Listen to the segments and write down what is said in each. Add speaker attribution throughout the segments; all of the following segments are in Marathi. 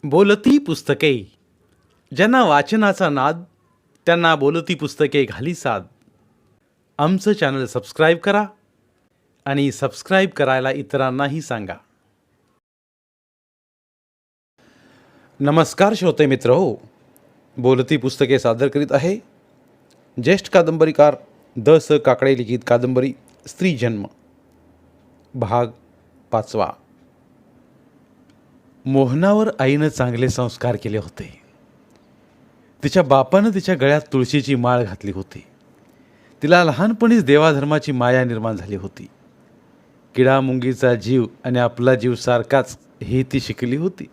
Speaker 1: बोलती पुस्तके. ज्यांना वाचनाचा नाद त्यांना बोलती पुस्तके घाली साद. आमचं चॅनल सबस्क्राईब करा आणि सबस्क्राईब करायला इतरांनाही सांगा. नमस्कार श्रोते मित्र हो, बोलती पुस्तके सादर करीत आहे ज्येष्ठ कादंबरीकार द स काकडे लिखित कादंबरी स्त्री जन्म, भाग 5. मोहनावर आईनं चांगले संस्कार केले होते. तिच्या बापानं तिच्या गळ्यात तुळशीची माळ घातली होती. तिला लहानपणीच देवाधर्माची माया निर्माण झाली होती. किडामुंगीचा जीव आणि आपला जीव सारखाच हे ती शिकली होती.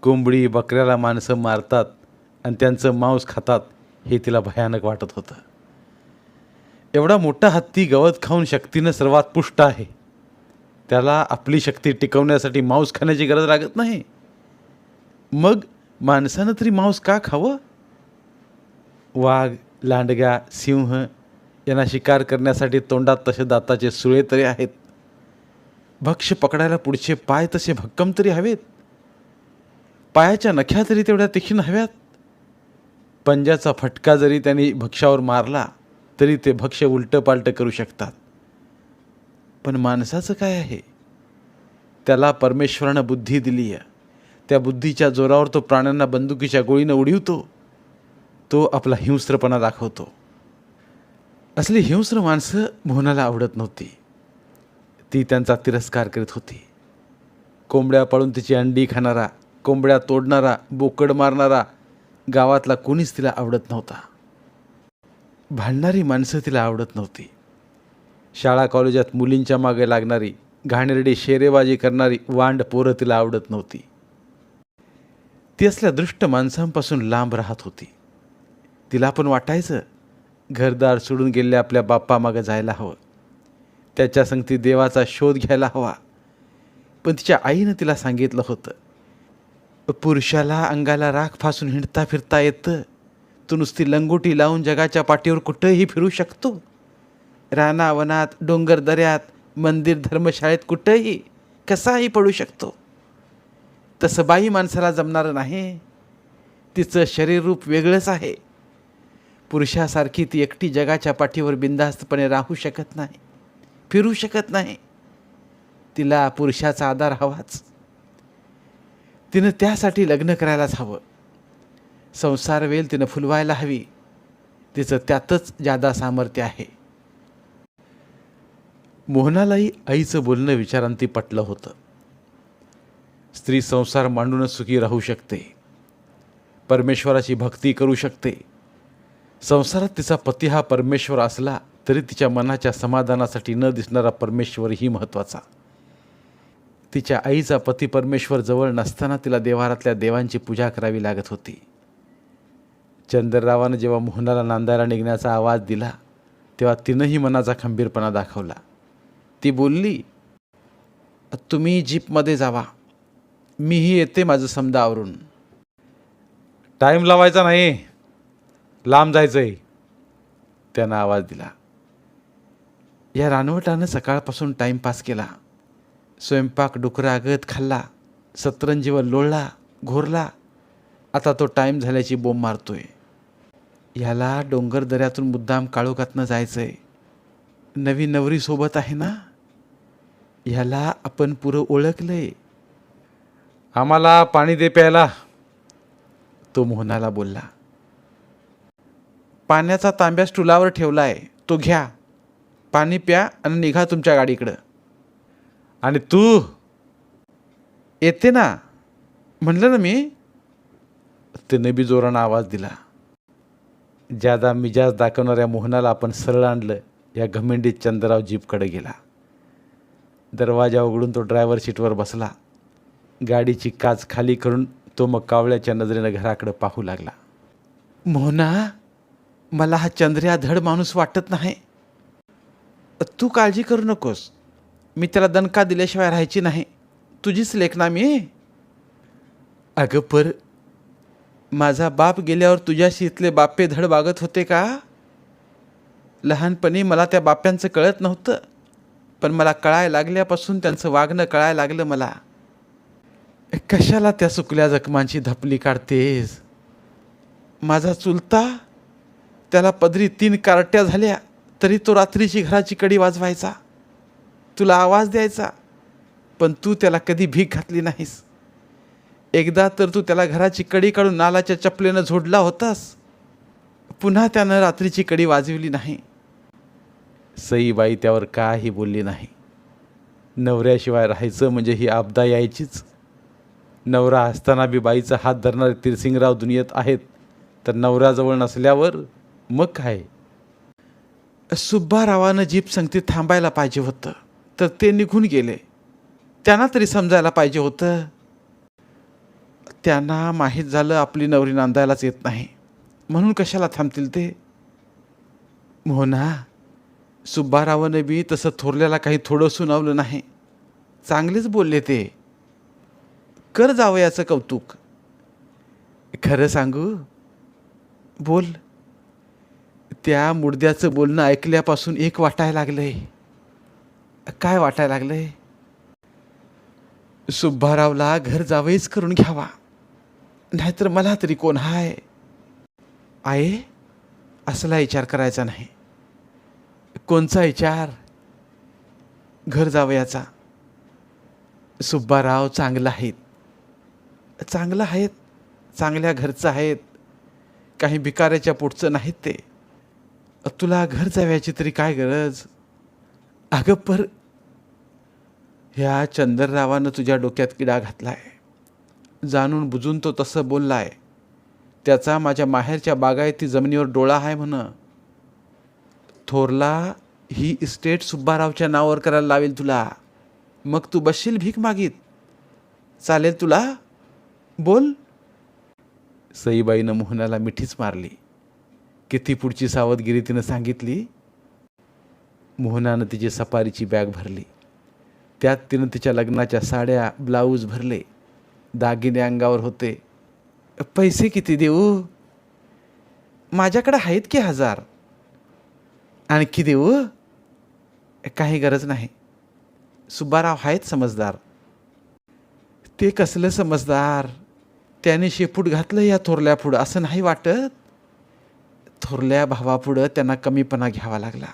Speaker 1: कोंबडी बकऱ्याला माणसं मारतात आणि त्यांचं मांस खातात हे तिला भयानक वाटत होतं. एवढा मोठा हत्ती गवत खाऊन शक्तीनं सर्वात पुष्ट आहे. त्याला आपली शक्ती टिकवण्यासाठी मांस खाण्याची गरज लागत नाही. मग माणसानं तरी मांस का खावं? वाघ, लांडगा, सिंह यांना शिकार करण्यासाठी तोंडात तसे दाताचे सुळे तरी आहेत. भक्ष्य पकडायला पुढचे पाय तसे भक्कम तरी हवेत. पायाच्या नख्या तरी तेवढ्या तीक्ष्ण हव्यात. पंजाचा फटका जरी त्यांनी भक्ष्यावर मारला तरी ते भक्ष्य उलटं पालटं करू शकतात. पण माणसाचं काय आहे? त्याला परमेश्वरानं बुद्धी दिली आहे. त्या बुद्धीच्या जोरावर तो प्राण्यांना बंदुकीच्या गोळीनं उडवितो. तो आपला हिंस्त्रपणा दाखवतो. असली हिंस्र माणसं मोहनाला आवडत नव्हती. ती त्यांचा तिरस्कार करीत होती. कोंबड्या पाळून तिची अंडी खाणारा, कोंबड्या तोडणारा, बोकड मारणारा गावातला कोणीच तिला आवडत नव्हता. भांडणारी माणसं तिला आवडत नव्हती. शाळा कॉलेजात मुलींच्या मागे लागणारी, घाणेरडी शेरेबाजी करणारी वांड पोरं तिला आवडत नव्हती. ती असल्या दृष्ट माणसांपासून लांब राहत होती. तिला पण वाटायचं घरदार सोडून गेलेल्या आपल्या बाप्पामागं जायला हवं. त्याच्या संगती देवाचा शोध घ्यायला हवा. पण तिच्या आईनं तिला सांगितलं होतं, पुरुषाला अंगाला राख फासून हिंडता फिरता येतं. तू नुसती लंगोटी लावून जगाच्या पाठीवर कुठंही फिरू शकतो. रानावनात, डोंगर दऱ्यात, मंदिर धर्मशाळेत कुठंही कसाही पडू शकतो. तसं बाई माणसाला जमणारं नाही. तिचं शरीर रूप वेगळंच आहे. पुरुषासारखी ती एकटी जगाच्या पाठीवर बिनधास्तपणे राहू शकत नाही, फिरू शकत नाही. तिला पुरुषाचा आधार हवाच. तिनं त्यासाठी लग्न करायलाच हवं. संसार वेल तिनं फुलवायला हवी. तिचं त्यातच जादा सामर्थ्य आहे. मोहनालाही आईचं बोलणं विचारांती पटलं होतं. स्त्री संसार मांडूनच सुखी राहू शकते. परमेश्वराची भक्ती करू शकते. संसारात तिचा पती हा परमेश्वर असला तरी तिच्या मनाच्या समाधानासाठी न दिसणारा परमेश्वरही महत्त्वाचा. तिच्या आईचा पती परमेश्वर जवळ नसताना तिला देवारातल्या देवांची पूजा करावी लागत होती. चंद्ररावानं जेव्हा मोहनाला नांदायला निघण्याचा आवाज दिला तेव्हा तिनंही मनाचा खंबीरपणा दाखवला. ती बोलली, तुम्ही जीपमध्ये जावा, मीही येते माझं समजा आवरून. टाईम लावायचा नाही, लांब जायचंय, त्यानं आवाज दिला. या रानवटानं सकाळपासून टाईमपास केला. स्वयंपाक डुकरागत खाल्ला, सतरंजीवर लोळला, घोरला. आता तो टाईम झाल्याची बोंब मारतोय. ह्याला डोंगर दऱ्यातून मुद्दाम काळोखातनं जायचंय. नवी नवरी सोबत आहे ना, ह्याला आपण पुरं ओळखलंय. आम्हाला पाणी दे प्यायला, तो मोहनाला बोलला. पाण्याचा तांब्या स्टुलावर ठेवलाय, तो घ्या, पाणी प्या आणि निघा तुमच्या गाडीकडं. आणि तू येते ना म्हणलं ना मी, त्याने बी जोरानं आवाज दिला. ज्यादा मिजाज दाखवणाऱ्या मोहनाला आपण सरळ आणलं. या घमेंडीत चंद्रराव जीपकडे गेला. दरवाजा उघडून तो ड्रायव्हर सीटवर बसला. गाडीची काच खाली करून तो मग कावळ्याच्या नजरेनं घराकडे पाहू लागला. मोहना, मला हा चंद्र्या धड माणूस वाटत नाही. तू काळजी करू नकोस, मी त्याला दणका दिल्याशिवाय राहायची नाही. तुझीच लेखना मी. अगं पर माझा बाप गेल्यावर तुझ्याशी इथले बापे धड वागत होते का? लहानपणी मला त्या बाप्यांचं कळत नव्हतं, पण मला कळायला लागल्यापासून त्यांचं वागणं कळायला लागलं मला. कशाला त्या सुकल्या जखमांची धपली काढतेस? माझा चुलता, त्याला पदरी 3 कार्ट्या झाल्या तरी तो रात्रीची घराची कडी वाजवायचा, तुला आवाज द्यायचा, पण तू त्याला कधी भीक घातली नाहीस. एकदा तर तू त्याला घराची कडी काढून नालाच्या चपलेनं झोडला होतास, पुन्हा त्यानं रात्रीची कडी वाजवली नाही. सईबाई त्यावर काही बोलली नाही. नवऱ्याशिवाय राहायचं म्हणजे ही आपदा यायचीच. नवरा असताना बी बाईचा हात धरणारे तिरसिंगराव दुनियेत आहेत, तर नवऱ्याजवळ नसल्यावर मग काय? सुब्बारावानं जीप संगतीत थांबायला पाहिजे होतं, तर ते निघून गेले. त्यांना तरी समजायला पाहिजे होतं. त्यांना माहीत झालं आपली नवरी नांदायलाच येत नाही, म्हणून कशाला थांबतील ते? मोहना, सुब्बारावानं बी तसं थोरल्याला काही थोडं सुनावलं नाही. चांगलेच बोलले ते. कर जावयाचं कौतुक. खरं सांगू? बोल. त्या मुडद्याचं बोलणं ऐकल्यापासून एक वाटायला लागलंय. काय वाटायला लागलंय? सुब्बारावला घर जावईच करून घ्यावा, नाहीतर मला तरी कोण हाय? आहे असला विचार करायचा नाही. कोणचा विचार? घर जावयाचा. सुब्बाराव चांगला आहेत, चांगलं आहेत, चांगल्या घरचं आहेत, काही भिकाऱ्याच्या पोटचं नाहीत ते. तुला घर जावयाची तरी काय गरज? अगं पर ह्या चंदररावानं तुझ्या डोक्यात किडा घातलाय. जाणून बुजून तो तसं बोललाय. त्याचा माझ्या माहेरच्या बागायती जमिनीवर डोळा आहे म्हण. थोरला ही इस्टेट सुब्बारावच्या नावावर करायला लावेल तुला. मग तू बसशील भीक मागीत? चालेल तुला? बोल. सईबाईनं मोहनाला मिठीच मारली. किती पुढची सावधगिरी तिनं सांगितली. मोहनानं तिची सफारीची बॅग भरली. त्यात तिनं तिच्या लग्नाच्या साड्या, ब्लाऊज भरले. दागिने अंगावर होते. पैसे किती देऊ? माझ्याकडे आहेत की 1000. आणखी देऊ? काही गरज नाही. सुब्बाराव आहेत समजदार. ते कसलं समजदार? त्याने शेपूट घातलं या थोरल्या पुढं असं नाही वाटत? थोरल्या भावापुढं त्यांना कमीपणा घ्यावा लागला.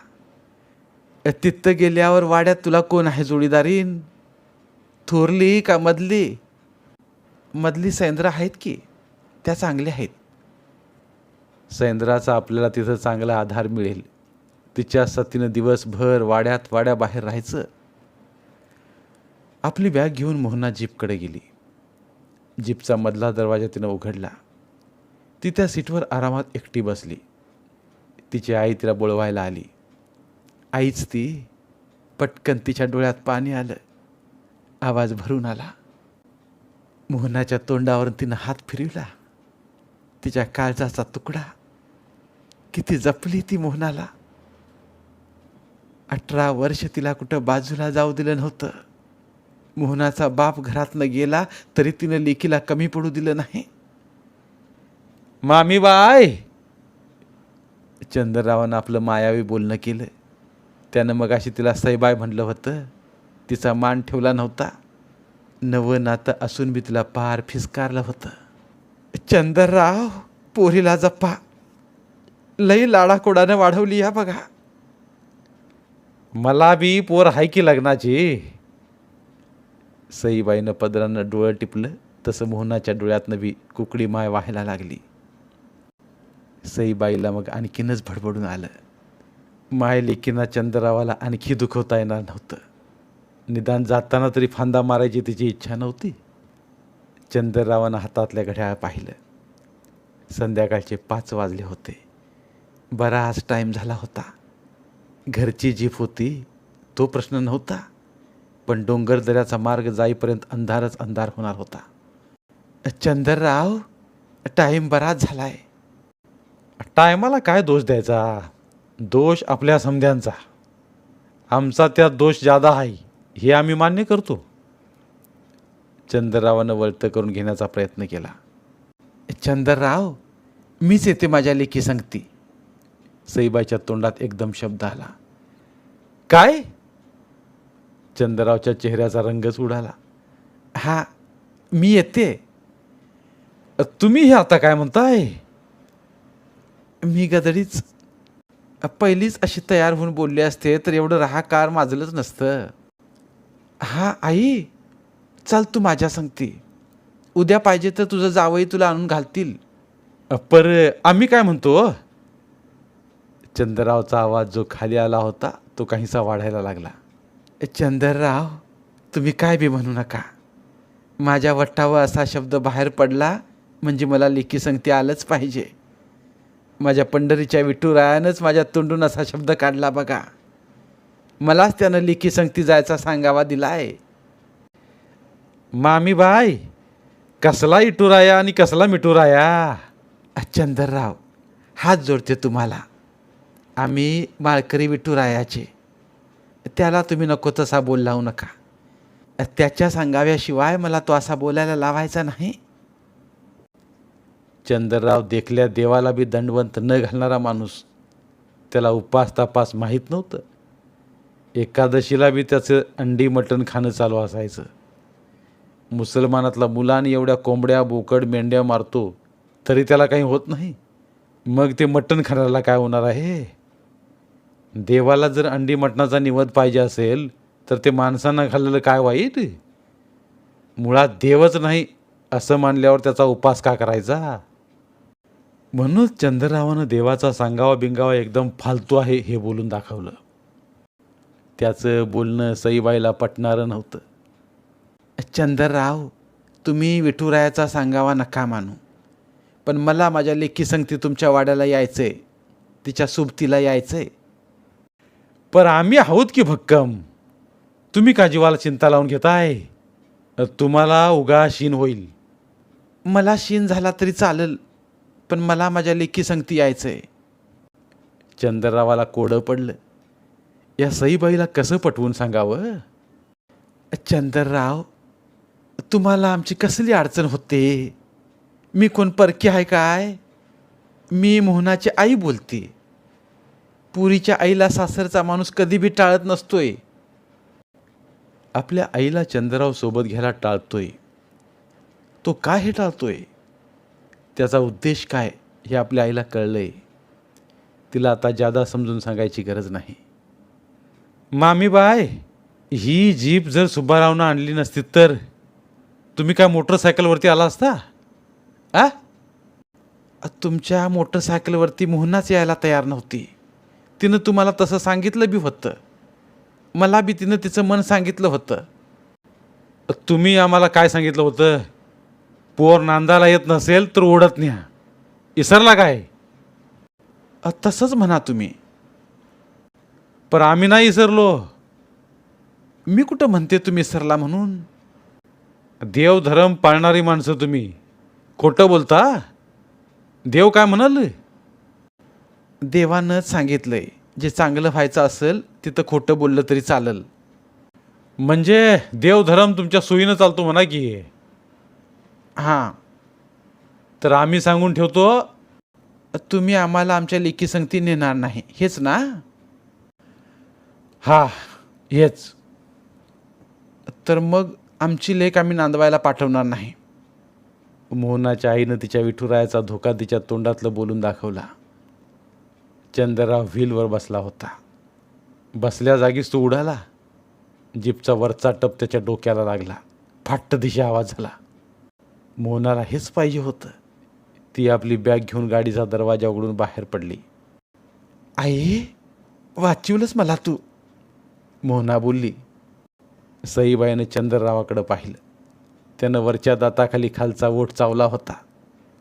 Speaker 1: तिथं गेल्यावर वाड्यात तुला कोण आहे जोडीदारीन? थोरली का मधली? मधली सैंद्रा आहेत की, त्या चांगल्या आहेत. सैंद्राचा आपल्याला तिथं चांगला आधार मिळेल. तिच्या सतीनं दिवसभर वाड्या बाहेर राहायचं. आपली बॅग घेऊन मोहना जीपकडे गेली. जीपचा मधला दरवाजा तिनं उघडला. ती त्या सीटवर आरामात एकटी बसली. तिची आई तिला बोलवायला आली. आईच ती. पटकन तिच्या डोळ्यात पाणी आलं. आवाज भरून आला. मोहनाच्या तोंडावरून तिनं हात फिरवला. तिच्या काळजाचा तुकडा. किती जपली ती मोहनाला. 18 वर्ष तिला कुठं बाजूला जाऊ दिलं नव्हतं. मोहनाचा बाप घरातनं गेला तरी तिनं लेकीला कमी पडू दिलं नाही. मामी बाय. चंद्ररावानं आपलं मायावी बोलणं केलं. त्यानं मगाशी तिला सईबाई म्हणलं होतं. तिचा मान ठेवला नव्हता. नवं नातं असून बी तिला पार फिसकारलं होतं. चंद्रराव, पोरीला जप्पा. लई लाडाकोडानं वाढवली या बघा. मला बी पोर हाय की लग्नाची. सईबाईनं पदरानं डोळं टिपलं तसं मोहनाच्या डोळ्यातनं बी कुकडी माय व्हायला लागली. सईबाईला मग आणखीनच भडबडून आलं. माय लेकींना चंद्ररावाला आणखी दुखवता येणार नव्हतं. निदान जाताना तरी फांदा मारायची तिची इच्छा नव्हती. चंद्ररावानं हातातल्या घड्याळ पाहिलं. संध्याकाळचे 5 वाजले होते. बराच टाईम झाला होता. घरची जीप होती तो प्रश्न नव्हता, पण डोंगरदऱ्याचा मार्ग जाईपर्यंत अंधारच अंधार होणार होता. चंद्रराव, टाईम बराच झालाय. टायमाला काय दोष द्यायचा? दोष आपल्या समध्यांचा. आमचा त्यात दोष जादा आहे हे आम्ही मान्य करतो. चंद्ररावानं वळतं करून घेण्याचा प्रयत्न केला. चंद्रराव, मीच येते माझ्या लेकी संगती. सईबाईच्या तोंडात एकदम शब्द आला. काय? चंद्ररावच्या चेहऱ्याचा रंगच उडाला. हा, मी येते. तुम्ही हे आता काय म्हणताय? मी गदडीच. पहिलीच अशी तयार होऊन बोलले असते तर एवढं राहाकार माजलंच नसतं. हा आई, चल तू माझ्या संगती. उद्या पाहिजे तर तुझं जावई तुला आणून घालतील. पर आम्ही काय म्हणतो? चंद्ररावचा आवाज जो खाली आला होता तो काहीसा वाढायला लागला. चंद्रराव, तुम्ही काय बी म्हणू नका. माझ्या वट्टावर असा शब्द बाहेर पडला म्हणजे मला लेकी संगती आलंच पाहिजे. माझ्या पंढरीच्या विठुरायानंच माझ्या तोंडून असा शब्द काढला बघा. मलाच त्यानं लेकी संगती जायचा सांगावा दिलाय. मामी बाय, कसला इटुराया आणि कसला मिटुराया? चंद्रराव, हात जोडते तुम्हाला. आम्ही माळकरी विठुरायाचे. त्याला तुम्ही नको तसा बोल लावू नका. त्याच्या सांगाव्याशिवाय मला तो असा बोलायला लावायचा नाही. चंद्रराव देखल्या देवाला बी दंडवंत न घालणारा माणूस. त्याला उपास तापास माहीत नव्हतं. एकादशीला बी त्याचं अंडी मटण खाणं चालू असायचं. मुसलमानातला मुलांनी एवढ्या कोंबड्या बोकड मेंढ्या मारतो तरी त्याला काही होत नाही. मग ते मटण खाण्याला काय होणार आहे? देवाला जर अंडी मटणाचा निवद पाहिजे असेल तर ते माणसांना खाल्लेलं काय वाईट? मुळात देवच नाही असं मानल्यावर त्याचा उपास का करायचा? म्हणूनच चंद्ररावानं देवाचा सांगावा बिंगावा एकदम फालतू आहे हे बोलून दाखवलं. त्याचं बोलणं सईबाईला पटणारं नव्हतं. चंद्रराव, तुम्ही विठुरायाचा सांगावा नका मानू, पण मला माझ्या लेकी संगती तुमच्या वाड्याला यायचंय, तिच्या सोबतीला यायचंय. पर आम्ही आहोत की भक्कम. तुम्ही का जीवाला चिंता लावून घेताय? तुम्हाला उगा शीन होईल. मला शीन झाला तरी चालेल, पण मला माझ्या लेकी संगती यायचंय. चंद्ररावाला कोडं पडलं. या सईबाईला कसं पटवून सांगावं? चंद्रराव, तुम्हाला आमची कसली अडचण होते? मी कोण परकी आहे काय? मी मोहनाची आई बोलते. पुरीच्या आईला सासरचा माणूस कधी बी टाळत नसतोय. आपल्या आईला चंद्रराव सोबत घ्यायला टाळतोय. तो काय हे टाळतोय? त्याचा उद्देश काय हे आपल्या आईला कळलंय. तिला आता जादा समजून सांगायची गरज नाही. मामी बाय, ही जीप जर सुब्बारावनं आणली नसती तर तुम्ही काय मोटरसायकलवरती आला असता? आ, तुमच्या मोटरसायकलवरती मोहनाच यायला तयार नव्हती. तिनं तुम्हाला तसं सांगितलं बी होतं. मला बी तिनं तिचं मन सांगितलं होतं. तुम्ही आम्हाला काय सांगितलं होतं? पोर नांदाला येत नसेल तर ओढत न्या. इसरला काय? तसंच म्हणा तुम्ही. पर आम्ही नाही इसरलो. मी कुठं म्हणते तुम्ही इसरला म्हणून? देव धर्म पाळणारी माणसं तुम्ही खोटं बोलता. देव काय म्हणाल? देवानंच सांगितलंय जे चांगलं व्हायचं असेल तिथं खोटं बोललं तरी चालेल. म्हणजे देवधर्म तुमच्या सोयीनं चालतो म्हणा की. हां, तर आम्ही सांगून ठेवतो, तुम्ही आम्हाला आमच्या लेकी संगती नेणार नाही, हेच ना? हा, हेच. तर मग आमची लेक आम्ही नांदवायला पाठवणार नाही. मोहनाच्या आईनं तिच्या विठुरायाचा धोका तिच्या तोंडातलं बोलून दाखवला. चंद्रराव व्हीलवर बसला होता. बसल्या जागीच तो उडाला. जीपचा वरचा टप त्याच्या डोक्याला लागला. फाट्ट दिशे आवाज झाला. मोहनाला हेच पाहिजे होतं. ती आपली बॅग घेऊन गाडीचा दरवाजा उघडून बाहेर पडली. आई, वाचवलंच मला तू, मोहना बोलली. सईबाईनं चंद्ररावाकडं पाहिलं. त्यानं वरच्या दाताखाली खालचा ओठ चावला होता.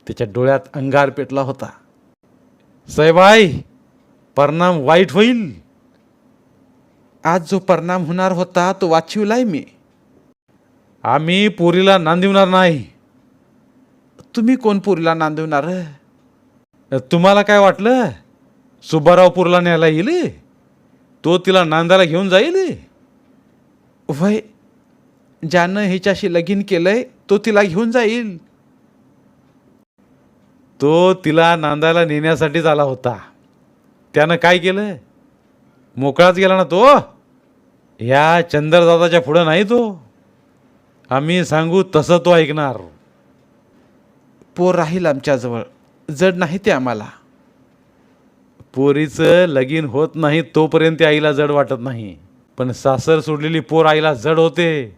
Speaker 1: त्याच्या डोळ्यात अंगार पेटला होता. सईबाई, परिणाम वाईट होईल. आज जो परिणाम होणार होता तो वाचविलाय मी. आम्ही पोरीला नांदिवणार नाही. तुम्ही कोण पोरीला नांदिवणार? तुम्हाला काय वाटलं सुब्बाराव पोरीला न्यायला येईल? तो तिला नांदायला घेऊन जाईल? वय, ज्यानं हिच्याशी लगीन केलंय तो तिला घेऊन जाईल. तो तिला नांदायला नेण्यासाठीच आला होता. त्यानं काय केलं? मोकळाच गेला ना तो. या चंद्रदादाच्या पुढं नाही तो. आम्ही सांगू तसं तो ऐकणार.
Speaker 2: पोर राहील आमच्याजवळ, जड नाही ते आम्हाला.
Speaker 1: पोरीचं लगीन होत नाही तोपर्यंत त्या आईला जड वाटत नाही, पण सासर सोडलेली पोर आईला जड होते.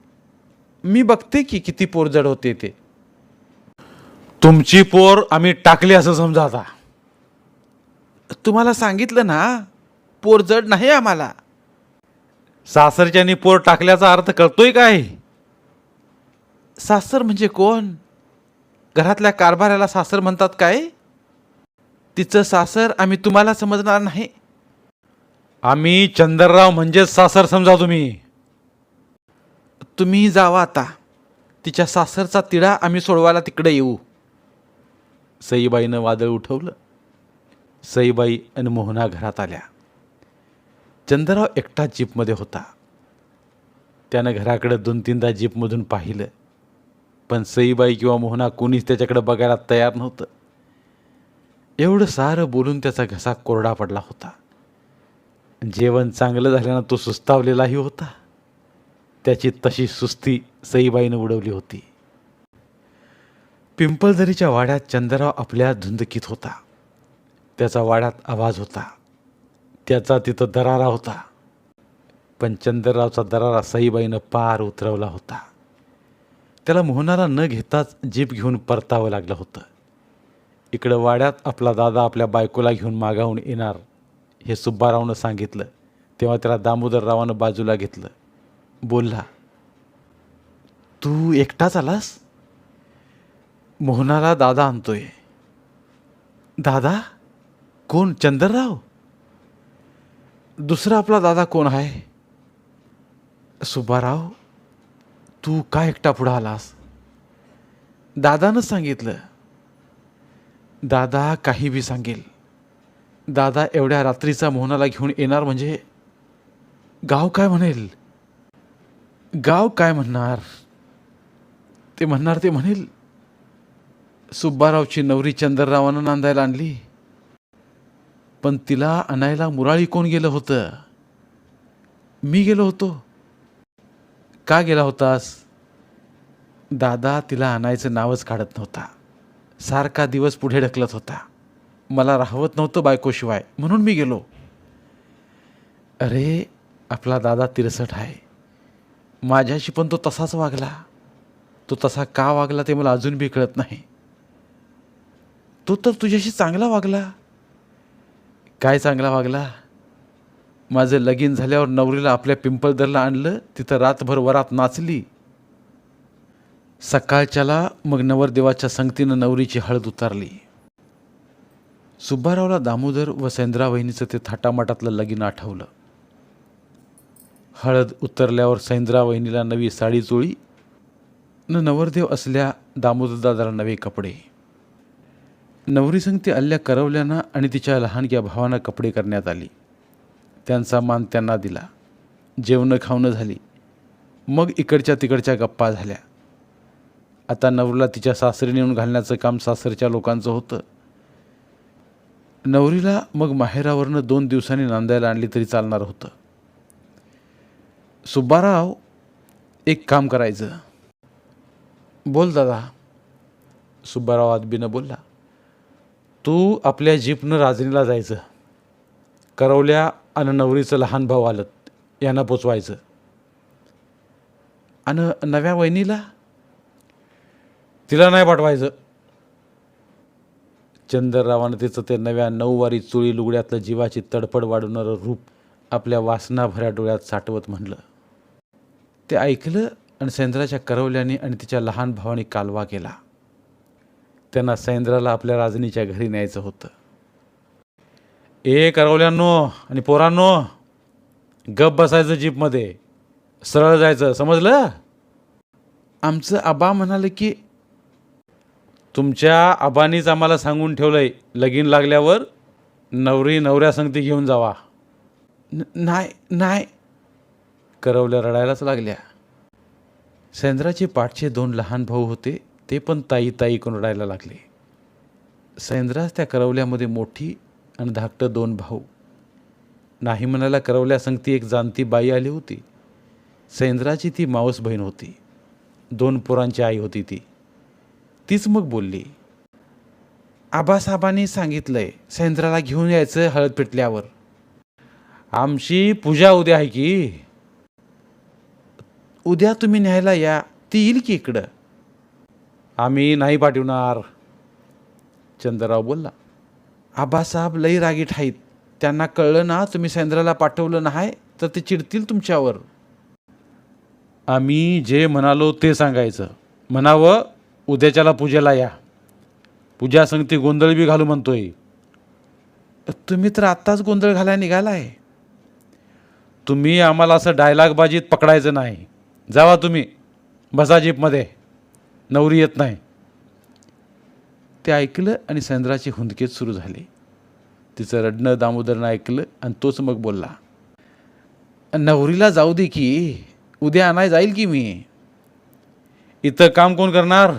Speaker 2: मी बघते की किती पोर जड होते ते.
Speaker 1: तुमची पोर आम्ही टाकली असं समजा आता.
Speaker 2: तुम्हाला सांगितलं ना, पोर जड नाही आम्हाला.
Speaker 1: सासरच्यानी पोर टाकल्याचा अर्थ कळतोय काय?
Speaker 2: सासर म्हणजे कोण? घरातल्या कारभाऱ्याला सासर म्हणतात काय? तिचं सासर आम्ही तुम्हाला समजणार नाही.
Speaker 1: आम्ही चंदरराव म्हणजेच सासर समजा तुम्ही.
Speaker 2: तुम्ही जावा आता. तिच्या सासरचा तिढा आम्ही सोडवायला तिकडे येऊ.
Speaker 1: सईबाईनं वादळ उठवलं. सईबाई आणि मोहना घरात आल्या. चंदरराव एकटा जीपमध्ये होता. त्यानं घराकडे 2-3दा जीपमधून पाहिलं, पण सईबाई किंवा मोहना कोणीच त्याच्याकडे बघायला तयार नव्हतं. एवढं सारं बोलून त्याचा घसा कोरडा पडला होता. जेवण चांगलं झाल्यानं तो सुस्तावलेलाही होता. त्याची तशी सुस्ती सईबाईनं उडवली होती. पिंपळदरीच्या वाड्यात चंदरराव आपल्या धुंदकीत होता. त्याचा वाड्यात आवाज होता, त्याचा तिथं दरारा होता. पण चंदररावचा दरारा सईबाईनं पार उतरवला होता. त्याला मोहनाला न घेताच जीप घेऊन परतावं लागलं होतं. इकडं वाड्यात आपला दादा आपल्या बायकोला घेऊन मागाहून येणार हे सुब्बारावनं सांगितलं तेव्हा त्याला दामोदररावानं बाजूला घेतलं. बोलला,
Speaker 2: तू एकटाच आलास?
Speaker 1: मोहनाला दादा आणतोय.
Speaker 2: दादा? कोण? चंदरराव? दुसरा आपला दादा कोण आहे? सुब्बाराव, तू काय एकटा पुढं आलास? दादानं सांगितलं. दादा काही बी सांगेल. दादा एवढ्या रात्रीचा मोहनाला घेऊन येणार म्हणजे गाव काय म्हणेल? गाव काय म्हणणार? ते म्हणेल सुब्बारावची नवरी चंदररावानं नांदायला आणली, पण तिला आणायला मुराळी कोण गेलं होतं? मी गेलो होतो. का गेला होतास? दादा तिला आणायचं नावच काढत नव्हता. सारखा दिवस पुढे ढकलत होता. मला राहवत नव्हतं बायकोशिवाय, म्हणून मी गेलो. अरे, आपला दादा तिरसट आहे. माझ्याशी पण तो तसाच वागला. तो तसा का वागला ते मला अजून बी कळत नाही. तो तर तुझ्याशी चांगला वागला. काय चांगला वागला? माझं लगीन झाल्यावर नवरीला आपल्या पिंपळदरला आणलं, तिथं रातभर वरात नाचली. सकाळच्याला मग नवरदेवाच्या संगतीनं नवरीची हळद उतारली. सुब्बारावला दामोदर व सैंद्रावहिनीचं ते थाटामाटातलं लगीन आठवलं. हळद उतरल्यावर सैंद्रावहिनीला नवी साडी चोळी न नवरदेव असल्या दामोदरदादाला नवे कपडे. नवरी संगती आल्या करवल्यानं आणि तिच्या लहानग्या भावांना कपडे करण्यात आली. त्यांचा मान त्यांना दिला. जेवणं खावणं झाली. मग इकडच्या तिकडच्या गप्पा झाल्या. आता नवरीला तिच्या सासरी नेऊन घालण्याचं काम सासरच्या लोकांचं होतं. नवरीला मग माहेरावरनं 2 दिवसांनी नांदायला आणली तरी चालणार होतं. सुब्बाराव, एक काम करायचं. बोल दादा. सुब्बाराव आदबीनं बोलला, तू आपल्या जीपनं राजनीला जायचं. करवल्या आणि नवरीचं लहान भाऊ आलत, यांना पोचवायचं. आणि नव्या वहिनीला? तिला नाही पाठवायचं. चंदररावानं तिचं ते नव्या 9 वारी चोळी लुगड्यातलं जीवाची तडफड वाढवणारं रूप आपल्या वासनाभऱ्या डोळ्यात साठवत म्हणलं. ते ऐकलं आणि सैंद्राच्या करवल्याने आणि तिच्या लहान भावाने कालवा केला. त्यांना सैंद्राला आपल्या राजनीच्या घरी न्यायचं होतं. ए करवल्यांनो आणि पोरांनो, गप बसायचं जीपमध्ये, सरळ जायचं, समजलं? आमचं आबा म्हणाले की. तुमच्या आबानीच आम्हाला सांगून ठेवलंय, लगीन लागल्यावर नवरी नवऱ्या संगती घेऊन जावा. नाही. करवल्या रडायलाच लागल्या. सैंद्राचे पाठचे 2 लहान भाऊ होते, ते पण ताई ताई करून रडायला लागले. सैंद्रास त्या करवल्यामध्ये मोठी आणि धाकटं 2 भाऊ. नाही म्हणायला करवल्या संगती एक जाणती बाई आली होती. सैंद्राची ती मावस बहीण होती. 2 पोरांची आई होती ती. तीच मग बोलली, आबासाहेबांनी सांगितलंय सेंद्राला घेऊन यायचं हळद पेटल्यावर. आमची पूजा उद्या आहे की. उद्या तुम्ही न्यायला या, ती येईल की इकडं. आम्ही नाही पाठवणार, चंद्रराव बोलला. आबासाहेब लई रागीट आहेत. त्यांना कळलं ना तुम्ही सेंद्राला पाठवलं नाही तर ते चिडतील तुमच्यावर. आम्ही जे म्हणालो ते सांगायचं. म्हणावं उद्याच्याला पूजेला या. पूजा संगती गोंधळ बी घालू म्हणतोय. तुम्ही तर आत्ताच गोंधळ घालायला निघालाय. तुम्ही आम्हाला असं डायलॉगबाजीत पकडायचं नाही. जावा तुम्ही, बसा जीपमध्ये, नवरी येत नाही. ते ऐकलं आणि सेंद्राची हुंदकेत सुरू झाली. तिचं रडणं दामोदरनं ऐकलं आणि तोच मग बोलला, नवरीला जाऊ दे की, उद्या आणाय जाईल की मी. इथं काम कोण करणार?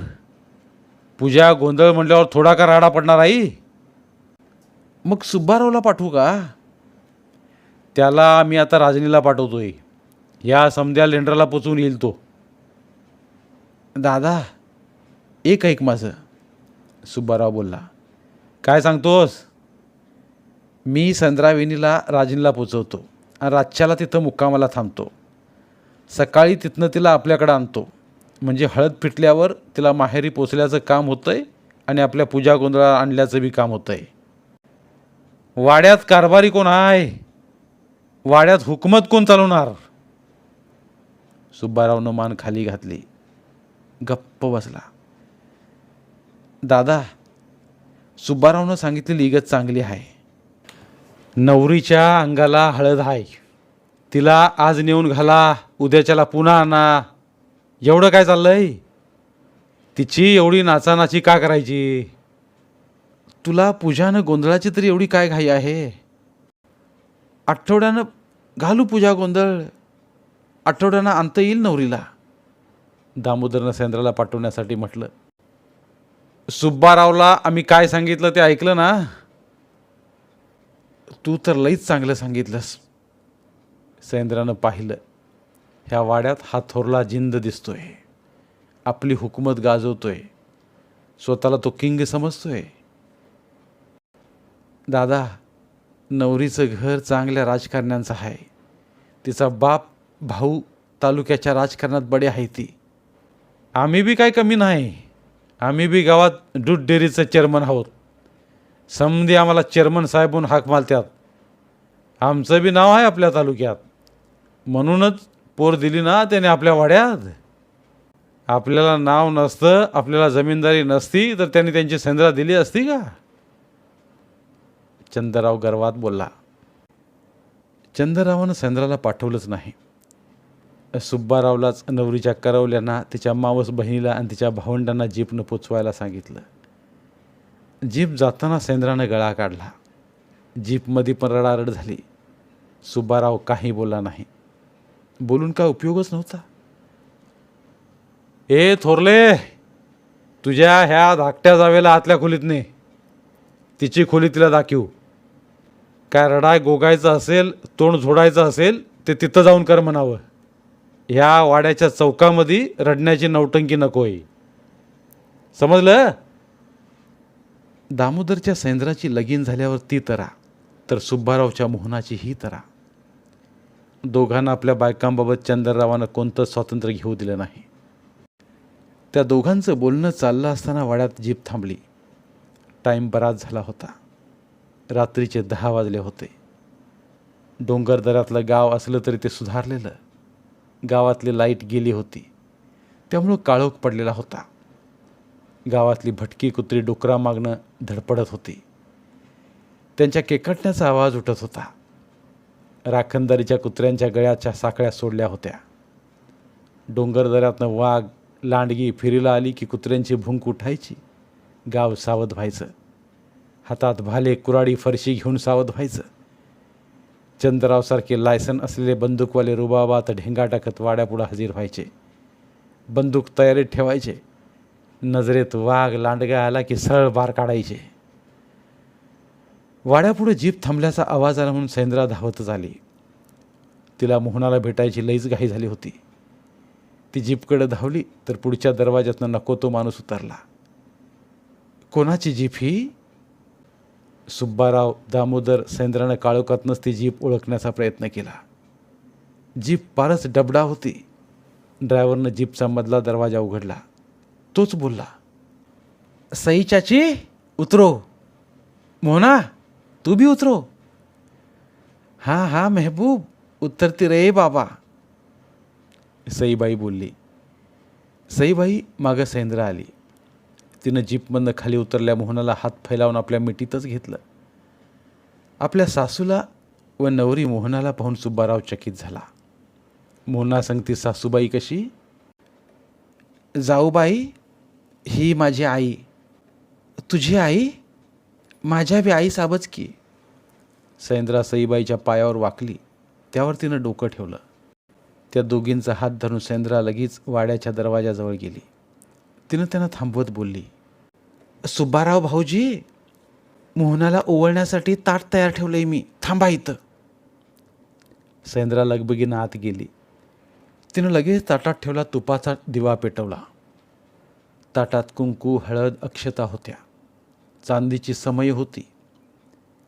Speaker 2: पूजा गोंधळ म्हटल्यावर थोडा का राडा पडणार आई? मग सुब्बारावला पाठवू का? त्याला मी आता राजनीला पाठवतोय. या समध्या लेंडरला पोचवून येईल तो. दादा एक ऐक माझं, सुब्बाराव बोलला. काय सांगतोस? मी संद्रावेणीला राजनीला पोचवतो आणि रातच्याला तिथं मुक्कामाला थांबतो. सकाळी तिथनं तिला आपल्याकडं आणतो. म्हणजे हळद पिटल्यावर तिला माहेरी पोचल्याचं काम होतंय आणि आपल्या पूजा गोंधळा आणल्याचं बी काम होतंय. वाड्यात कारभारी कोण आहे? वाड्यात हुकमत कोण चालवणार? सुब्बारावनं मान खाली घातली, गप्प बसला. दादा, सुब्बारावनं सांगितलेली इगत चांगली आहे. नवरीच्या अंगाला हळद आहे. तिला आज नेऊन घाला, उद्याच्याला पुन्हा आणा. एवढं काय चाललंय? तिची एवढी नाचानाची का करायची? तुला पूजानं गोंधळाची तरी एवढी काय घाई आहे? आठवड्यानं घालू पूजा गोंधळ. आठवड्यानं आणता येईल नवरीला. दामोदरनं सेंद्राला पाठवण्यासाठी म्हटलं. सुब्बारावला आम्ही काय सांगितलं ते ऐकलं ना? तू तर लईच चांगलं सांगितलंस. सेंद्रानं पाहिलं, ह्या वाड्यात हा थोरला जिंद दिसतोय. आपली हुकूमत गाजवतोय. स्वतःला तो किंग समजतोय. दादा, नवरीचं घर चांगल्या राजकारण्यांचं आहे. तिचा बाप भाऊ तालुक्याच्या राजकारणात बडे आहे ती. आम्ही बी काय कमी नाही. आम्ही बी गावात दूध डेअरीचं चेअरमन आहोत. समधी आम्हाला चेअरमन साहेबून हाक मारतात. आमचं बी नाव आहे आपल्या तालुक्यात. म्हणूनच पोर दिली ना त्याने आपल्या वाड्यात. आपल्याला नाव नसतं, आपल्याला जमीनदारी नसती तर त्यांनी त्यांची सेंद्रा दिली असती का? चंद्रराव गर्वात बोलला. चंद्ररावानं सेंद्राला पाठवलंच नाही. सुब्बारावलाच नवरीच्या करवल्यांना, तिच्या मावस बहिणीला आणि तिच्या भावंडांना जीपनं पोचवायला सांगितलं. जीप जाताना सेंद्रानं गळा काढला. जीपमध्ये पण रडारड झाली. सुब्बाराव काही बोलला नाही. बोलून काय उपयोगच नव्हता. ए थोरले, तुझ्या ह्या धाकट्या जावेला आतल्या खोलीत ने. तिची खोली तिला दाखवू. काय रडाय गोगायचं असेल, तोंड झोडायचं असेल ते तिथं जाऊन कर म्हणावं. ह्या वाड्याच्या चौकामध्ये रडण्याची नौटंकी नकोय. समजलं? दामोदरच्या सेंद्राची लगीन झाल्यावर ती तरा, तर सुब्बारावच्या मोहनाची ही तरा. दोघांना आपल्या बायकांबाबत चंद्ररावानं कोणतं स्वातंत्र्य घेऊ दिलं नाही. त्या दोघांचं बोलणं चाललं असताना वाड्यात जीप थांबली. टाईम बराच झाला होता. रात्रीचे 10 वाजले होते. डोंगरदऱ्यातलं गाव असलं तरी ते सुधारलेलं. गावातली लाईट गेली होती, त्यामुळं काळोख पडलेला होता. गावातली भटकी कुत्री डुकरामागनं धडपडत होती. त्यांच्या केकटण्याचा आवाज उठत होता. राखणदारीच्या कुत्र्यांच्या गळ्याच्या साखळ्या सोडल्या होत्या. डोंगरदऱ्यातनं वाघ, लांडगी फिरीला आली की कुत्र्यांची भुंक उठायची. गाव सावध व्हायचं. हातात भाले, कुराडी, फरशी घेऊन सावध व्हायचं. चंद्ररावसारखे लायसन असलेले बंदूकवाले रुबाबात ढेंगा टाकत वाड्यापुढं हजीर व्हायचे. बंदूक तयारीत ठेवायचे. नजरेत वाघ, लांडगा आला की सरळ बार काढायचे. वाड्यापुढे जीप थांबल्याचा आवाज आला म्हणून सेंद्रा धावतच आली. तिला मोहनाला भेटायची लईच घाई झाली होती. ती जीपकडे धावली तर पुढच्या दरवाज्यातनं नको तो माणूस उतरला. कोणाची जीप ही? सुब्बाराव, दामोदर, सैंद्रानं काळोखातनंच ती जीप ओळखण्याचा प्रयत्न केला. जीप फारच डबडा होती. ड्रायव्हरनं जीपचा मधला दरवाजा उघडला. तोच बोलला, सई चाची उतरो. मोहना तू भी उतरो. हाँ हाँ महबूब उतरती रे बाबा. सईबाई बोलली. सईबाई मागं सैंद्रा आली. तिनं जीपमधनं खाली उतरल्या मोहनाला हात फैलावून आपल्या मिठीतच घेतलं. आपल्या सासूला व नवरी मोहनाला पाहून सुब्बाराव चकित झाला. मोहना सांगती, सासूबाई कशी? जाऊबाई, ही माझी आई. तुझी आई? माझ्या बी आई साबच की. सैंद्रा सईबाईच्या पायावर वाकली. त्यावर तिनं डोकं ठेवलं. त्या दोघींचा हात धरून सैंद्रा लगेच वाड्याच्या दरवाजाजवळ गेली. तिनं त्यांना थांबवत बोलली, सुब्बाराव भाऊजी, मोहनाला ओवळण्यासाठी ताट तयार ठेवलंय मी, थांबा इथं. सैंद्रा लगबगीनं आत गेली. तिनं लगेच ताटात ठेवला तुपाचा दिवा पेटवला. ताटात कुंकू, हळद, अक्षता होत्या. चांदीची समई होती.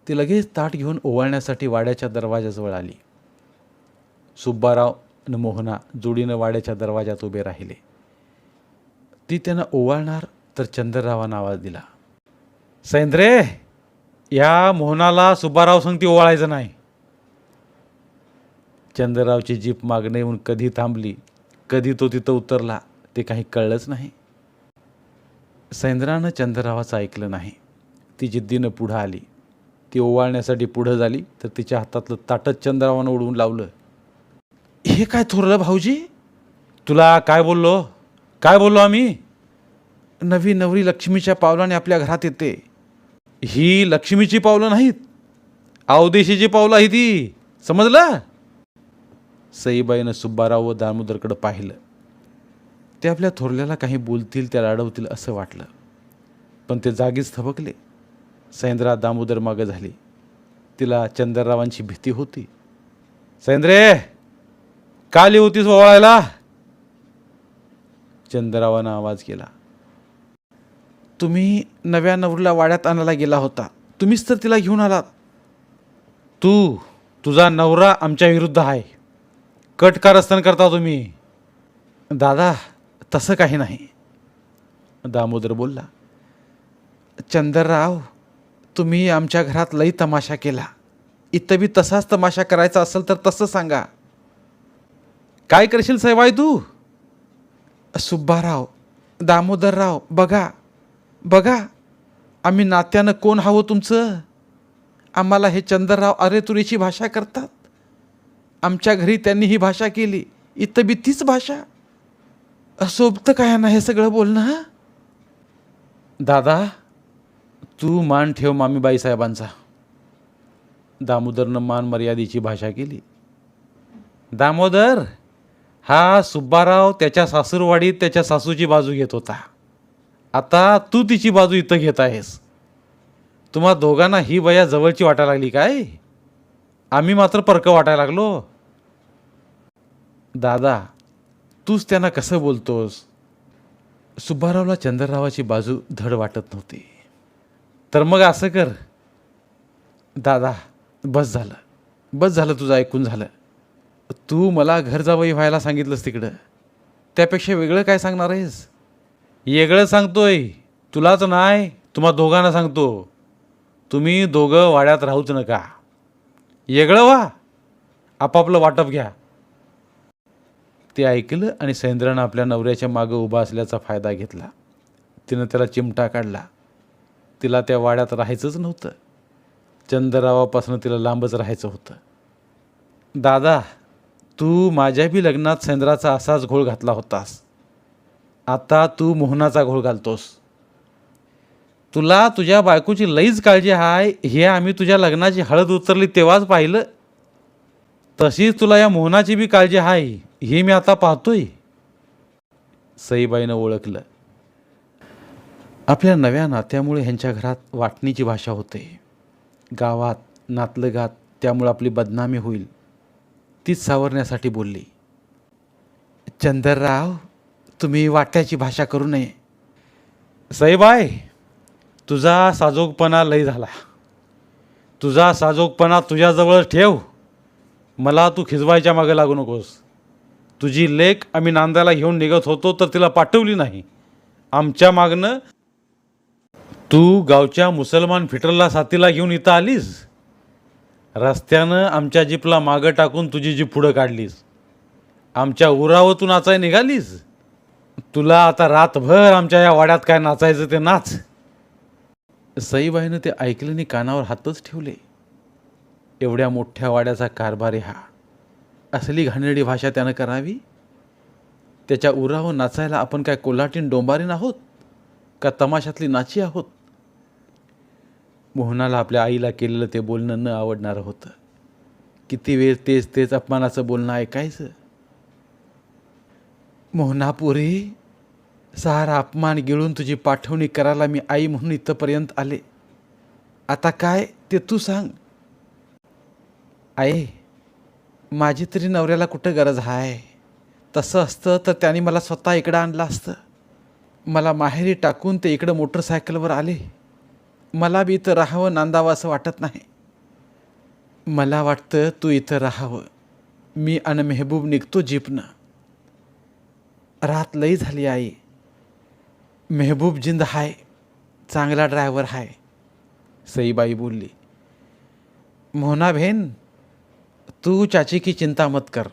Speaker 2: ती लगेच ताट घेऊन ओवाळण्यासाठी वाड्याच्या दरवाजाजवळ आली. सुब्बाराव आणि मोहना जोडीनं वाड्याच्या दरवाजात उभे राहिले. ती त्यांना ओवाळणार तर चंद्ररावानं आवाज दिला, सैंद्रे, या मोहनाला सुब्बाराव सांगती ओवाळायचं नाही. चंद्ररावची जीप मागणे येऊन कधी थांबली, कधी तो तिथं उतरला ते काही कळलंच नाही. सैंद्रानं चंद्ररावाचं ऐकलं नाही. ती जिद्दीनं पुढं आली. ती ओवाळण्यासाठी पुढं झाली तर तिच्या हातातलं ताटच चंद्ररावानं उडवून लावलं. हे काय थोरलं भाऊजी? तुला काय बोललो आम्ही? नवी नवरी लक्ष्मीच्या पावलाने आपल्या घरात येते. ही लक्ष्मीची पावलं नाहीत, अवदेशीची पावलं आहे ती, समजलं? सईबाईनं सुब्बाराव व दामोदरकडं पाहिलं. ते आपल्या थोरल्याला काही बोलतील, त्याला अडवतील असं वाटलं, पण ते जागीच थबकले. सैंद्रा दामोदर मागं झाली. तिला चंद्ररावांची भीती होती. सैंद्रे, का आली होतीस ओवाळायला? चंद्ररावानं आवाज केला. तुम्ही नव्या नवरीला वाड्यात आणायला गेला होता, तुम्हीच तर तिला घेऊन आलात. तुझा नवरा आमच्या विरुद्ध आहे, कट कारस्थान करता तुम्ही. दादा, तसं काही नाही, दामोदर बोलला. चंद्रराव, तुम्ही आमच्या घरात लई तमाशा केला. इथं बी तसाच तमाशा करायचा असेल तर तसं सांगा. काय करशील सईबाई तू? सुब्बाराव, दामोदरराव, बघा, आम्ही नात्यानं कोण हवं तुमचं? आम्हाला हे चंद्रराव अरे तुरीची भाषा करतात. आमच्या घरी त्यांनी ही भाषा केली, इथं बी तीच भाषा. सोबतं काय ना हे सगळं बोलणं? दादा, तू मान ठेव मामीबाई साहेबांचा. दामोदरनं मान मर्यादेची भाषा केली. दामोदर, हा सुब्बाराव त्याच्या सासूरवाडीत त्याच्या सासूची बाजू घेत होता. आता तू तिची बाजू इथं घेत आहेस. तुम्हा दोघांना ही बया जवळची वाटायला लागली काय? आम्ही मात्र परकं वाटायला लागलो. दादा, तूच त्यांना कसं बोलतोस? सुब्बारावला चंद्ररावाची बाजू धड वाटत नव्हती. तर मग असं कर दादा, बस झालं तुझं ऐकून झालं. तू मला घर जावई व्हायला सांगितलंस तिकडं, त्यापेक्षा वेगळं काय सांगणार आहेस? वेगळं सांगतोय, तुलाच नाही, तुम्हा दोघांना सांगतो. तुम्ही दोघं वाड्यात राहूच नका, वेगळं व्हा, आपापलं वाटप घ्या. ते ऐकलं आणि सैंद्रानं आपल्या नवऱ्याच्या मागं उभा असल्याचा फायदा घेतला. तिनं त्याला चिमटा काढला. तिला त्या वाड्यात राहायचंच नव्हतं. चंद्ररावापासून तिला लांबच राहायचं होतं. दादा, तू माझ्या बी लग्नात सैंद्राचा असाच घोळ घातला होतास. आता तू मोहनाचा घोळ घालतोस. तुला तुझ्या बायकोची लईच काळजी आहे हे आम्ही तुझ्या लग्नाची हळद उतरली तेव्हाच पाहिलं. तशीच तुला या मोहनाची बी काळजी आहे हे मी आता पाहतोय. सईबाईनं ओळखलं. आपल्या नव्या नात्यामुळे ह्यांच्या घरात वाटणीची भाषा होते. गावात नातलगात त्यामुळे आपली बदनामी होईल तीच सावरण्यासाठी बोलली. चंदरराव, तुम्ही वाट्याची भाषा करू नये.
Speaker 1: सईबाई, तुझा साजोगपणा लय झाला. तुझा साजोगपणा तुझ्याजवळच ठेव. मला तू खिजवायच्या मागे लागू नकोस. तुझी लेक आम्ही नांदायला घेऊन निघत होतो तर तिला पाठवली नाही. आमच्या मागनं तू गावच्या मुसलमान फिटरला साथीला घेऊन इथं आलीस. रस्त्यानं आमच्या जीपला मागं टाकून तुझी जीप पुढं काढलीस. आमच्या उरावर तू नाचाय निघालीस. तुला आता रातभर आमच्या या वाड्यात काय नाचायचं ते नाच.
Speaker 2: सईबाईनं ते ऐकलं आणि कानावर हातच ठेवले. एवढ्या मोठ्या वाड्याचा कारभार आहे हा. असली घाणेरडी भाषा त्यानं करावी. त्याच्या उरावर नाचायला आपण काय कोल्हाटीन डोंबारीन आहोत का तमाशातली नाची आहोत. मोहनाला आपल्या आईला केलेलं ते बोलणं न आवडणारं होतं. किती वेळ तेच तेच अपमानाचं बोलणं ऐकायचं. मोहनापुरी, सारा अपमान गिळून तुझी पाठवणी करायला मी आई म्हणून इथंपर्यंत आले. आता काय ते तू सांग. आई, माझी तरी नवऱ्याला कुठं गरज आहे. तसं असतं तर त्याने मला स्वतः इकडं आणलं असतं. मला माहेरी टाकून ते इकडं मोटरसायकलवर आले. मला बी इथं राहावं नांदावं असं वाटत नाही. मला वाटतं तू इथं राहावं. मी आणि मेहबूब निघतो जीपनं. रात लई झाली आई. मेहबूब जिंद हाय, चांगला ड्रायव्हर हाय. सईबाई बोलली. मोहना बहन, तू चाची की चिंता मत कर,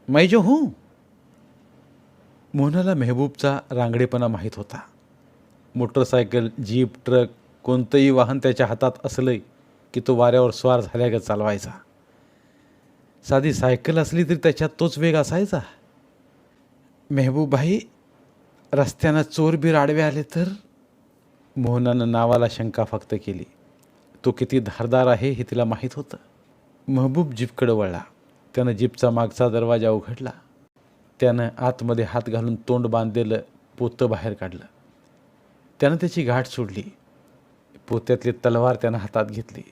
Speaker 2: मैं जो हूँ. मोहनाला मेहबूबचा रांगडेपणा माहीत होता. मोटरसायकल, जीप, ट्रक कोणतंही वाहन त्याच्या हातात असलं की तो वाऱ्यावर स्वार झाल्यागत चालवायचा. साधी सायकल असली तरी त्याच्यात तोच वेग असायचा. मेहबूबभाई, रस्त्यानं चोर बीर आडवे आले तर. मोहनानं नावाला शंका फक्त केली. तो किती धारदार आहे हे तिला माहीत होतं. महबूब जीपकडे वळला. त्यानं जीपचा मागचा दरवाजा उघडला. त्यानं आतमध्ये हात घालून तोंड बांधलेलं पोतं बाहेर काढलं. त्यानं त्याची गाठ सोडली. पोत्यातली तलवार त्यानं हातात घेतली.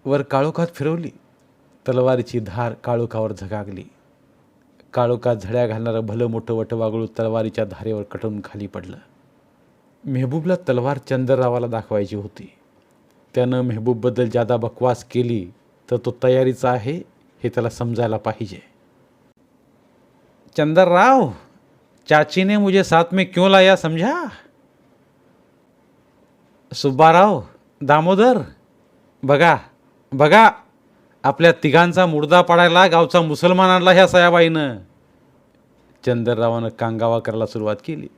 Speaker 2: वर काळोखात फिरवली. तलवारीची धार काळोखावर झगागली. काळोखात झड्या घालणारं भलं मोठं वटवागळू तलवारीच्या धारेवर कटून खाली पडलं. मेहबूबला तलवार चंदररावाला दाखवायची होती. त्यानं मेहबूबबद्दल जादा बकवास केली तर तो तयारीचा आहे हे त्याला समजायला पाहिजे.
Speaker 1: चंदरराव, चाची ने मुझे साथ में क्यों लाया समझा. सुब्बाराव, दामोदर, बघा बघा, आपल्या तिघांचा मुर्दा पाडायला गावचा मुसलमान आणला ह्या सयाबाईनं.
Speaker 2: चंदररावानं कांगावा करायला सुरुवात केली.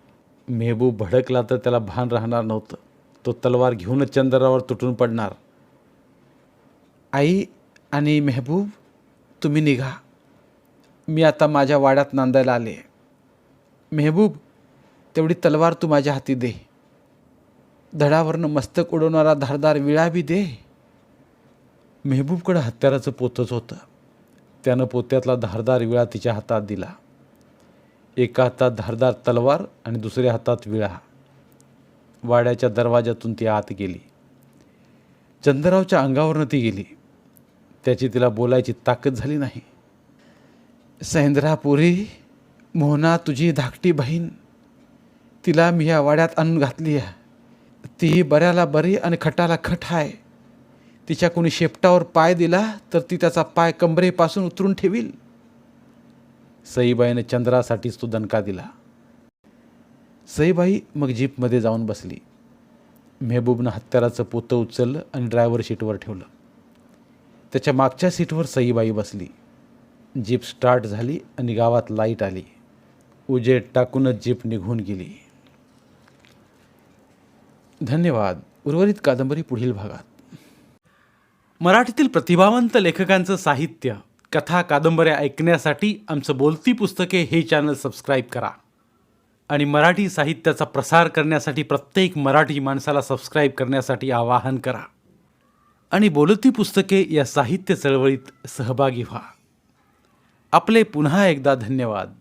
Speaker 2: मेहबूब भडकला तर त्याला भान राहणार नव्हतं. तो तलवार घेऊनच चंदररावावर तुटून पडणार. आई आणि मेहबूब, तुम्ही निघा. मी आता माझ्या वाड्यात नांदायला आले. मेहबूब, तेवढी तलवार तू माझ्या हाती दे. धडावरनं मस्तक उडवणारा धारदार विळा बी दे. मेहबूबकडं हत्याराचं पोतच होतं. त्यानं पोत्यातला धारदार विळा तिच्या हातात दिला. एका हातात धारदार तलवार आणि दुसऱ्या हातात विळा. वाड्याच्या दरवाजातून ती आत गेली. चंदररावच्या अंगावरनं ती गेली. त्याची तिला बोलायची ताकद झाली नाही. सहेंद्रापुरी, मोहना तुझी धाकटी बहीण, तिला मी या वाड्यात आणून घातली आहे. ती बऱ्याला बरी आणि खटाला खट आहे. तिच्या कोणी शेपटावर पाय दिला तर ती त्याचा पाय कंबरेपासून उतरून ठेवील. सईबाईनं चंद्रासाठीच तो दणका दिला. सईबाई मग जीपमध्ये जाऊन बसली. मेहबूबनं हत्याराचं पोतं उचललं आणि ड्रायव्हर सीटवर ठेवलं. त्याच्या मागच्या सीटवर सईबाई बसली. जीप स्टार्ट झाली आणि गावात लाईट आली. उजेड टाकूनच जीप निघून गेली. धन्यवाद. उर्वरित कादंबरी पुढील भागात.
Speaker 1: मराठीतील प्रतिभावंत लेखकांचं साहित्य, कथा, कादंबऱ्या ऐकण्यासाठी आमचं बोलती पुस्तके हे चॅनल सबस्क्राईब करा. आणि मराठी साहित्याचा प्रसार करण्यासाठी प्रत्येक मराठी माणसाला सबस्क्राईब करण्यासाठी आवाहन करा. आणि बोलती पुस्तके या साहित्य चळवळीत सहभागी व्हा. आपले पुन्हा एकदा धन्यवाद.